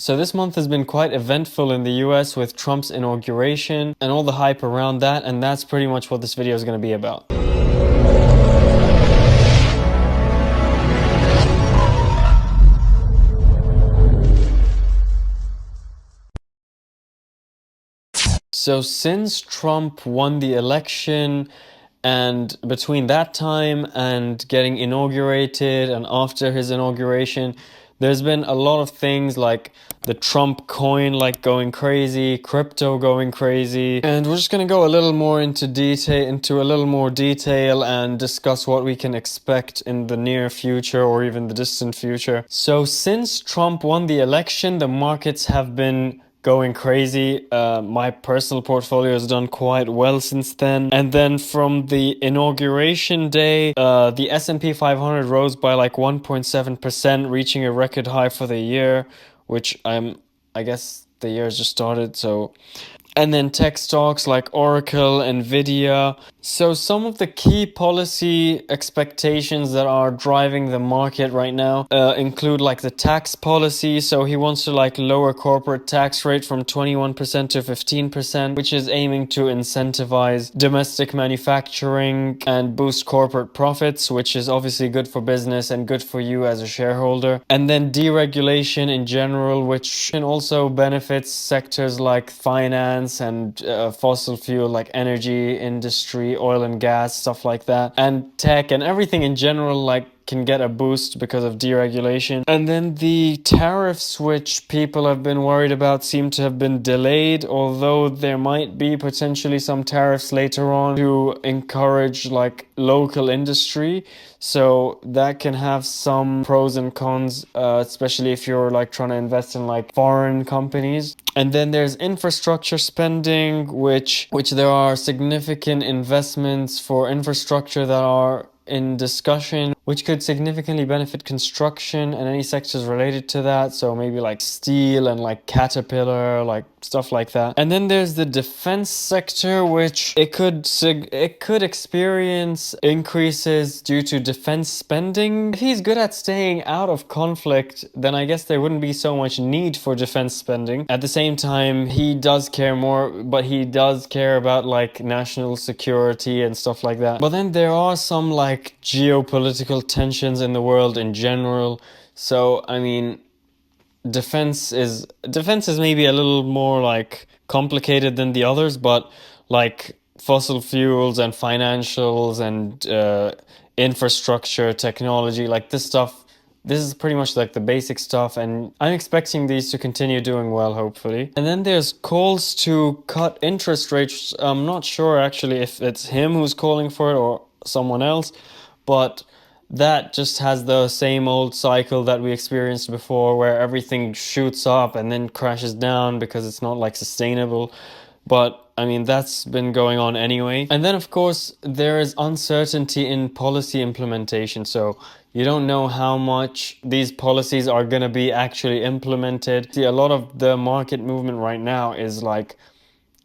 So this month has been quite eventful in the US with Trump's inauguration and all the hype around that, and that's pretty much what this video is going to be about. So since Trump won the election, and between that time and getting inaugurated and after his inauguration, there's been a lot of things like the Trump coin like going crazy, crypto going crazy, and we're just gonna go a little more into a little more detail and discuss what we can expect in the near future or even the distant future. So since Trump won the election, the markets have been going crazy. My personal portfolio has done quite well since then. And then from the inauguration day, the S&P 500 rose by like 1.7%, reaching a record high for the year, which I guess the year has just started, so. And then tech stocks like Oracle, Nvidia. So some of the key policy expectations that are driving the market right now include like the tax policy. So he wants to like lower corporate tax rate from 21% to 15%, which is aiming to incentivize domestic manufacturing and boost corporate profits, which is obviously good for business and good for you as a shareholder. And then deregulation in general, which also benefits sectors like finance and fossil fuel like energy industry, oil and gas, stuff like that, and tech and everything in general like can get a boost because of deregulation. And then the tariffs, which people have been worried about, seem to have been delayed, although there might be potentially some tariffs later on to encourage like local industry. So that can have some pros and cons, especially if you're like trying to invest in like foreign companies. And then there's infrastructure spending, which there are significant investments for infrastructure that are in discussion, which could significantly benefit construction and any sectors related to that. So maybe like steel and like Caterpillar, like stuff like that. And then there's the defense sector, which it could experience increases due to defense spending. If he's good at staying out of conflict, then I guess there wouldn't be so much need for defense spending. At the same time, he does care more, but he does care about like national security and stuff like that. But then there are some like geopolitical tensions in the world in general. So, I mean, defense is maybe a little more like complicated than the others, but like fossil fuels and financials and infrastructure, technology, like this is pretty much like the basic stuff, and I'm expecting these to continue doing well, hopefully. And then there's calls to cut interest rates. I'm not sure actually if it's him who's calling for it or someone else, but that just has the same old cycle that we experienced before, where everything shoots up and then crashes down because it's not like sustainable. But I mean, that's been going on anyway. And then, of course, there is uncertainty in policy implementation. So you don't know how much these policies are going to be actually implemented. See, a lot of the market movement right now is like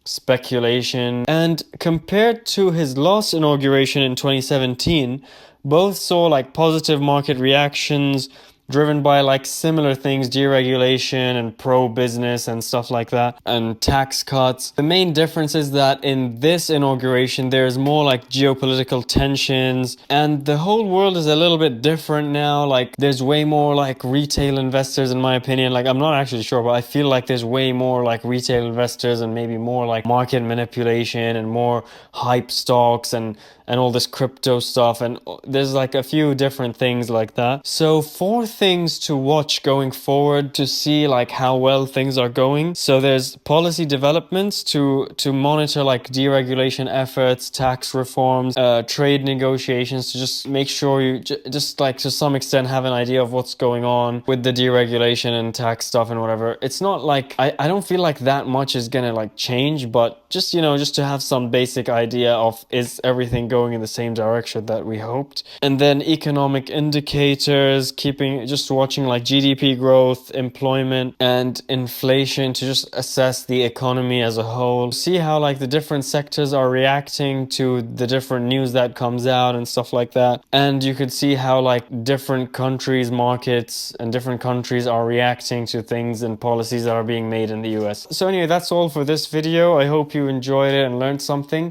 speculation. And compared to his last inauguration in 2017, both saw like positive market reactions driven by like similar things, deregulation and pro-business and stuff like that, and tax cuts. The main difference is that in this inauguration, there's more like geopolitical tensions, and the whole world is a little bit different now. Like there's way more like retail investors, in my opinion. Like I'm not actually sure, but I feel like there's way more like retail investors and maybe more like market manipulation and more hype stocks and all this crypto stuff, and there's like a few different things like that. So 4 things to watch going forward to see like how well things are going. So there's policy developments to monitor like deregulation efforts, tax reforms, trade negotiations, to just make sure you just like to some extent have an idea of what's going on with the deregulation and tax stuff and whatever. It's not like I don't feel like that much is gonna like change, but just just to have some basic idea of is everything going going in the same direction that we hoped. And then economic indicators, just watching like GDP growth, employment, and inflation to just assess the economy as a whole. See how like the different sectors are reacting to the different news that comes out and stuff like that. And you could see how like different countries, markets, and different countries are reacting to things and policies that are being made in the US. So anyway, that's all for this video. I hope you enjoyed it and learned something.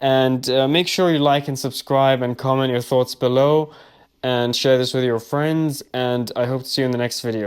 And make sure you like and subscribe and comment your thoughts below and share this with your friends. And I hope to see you in the next video.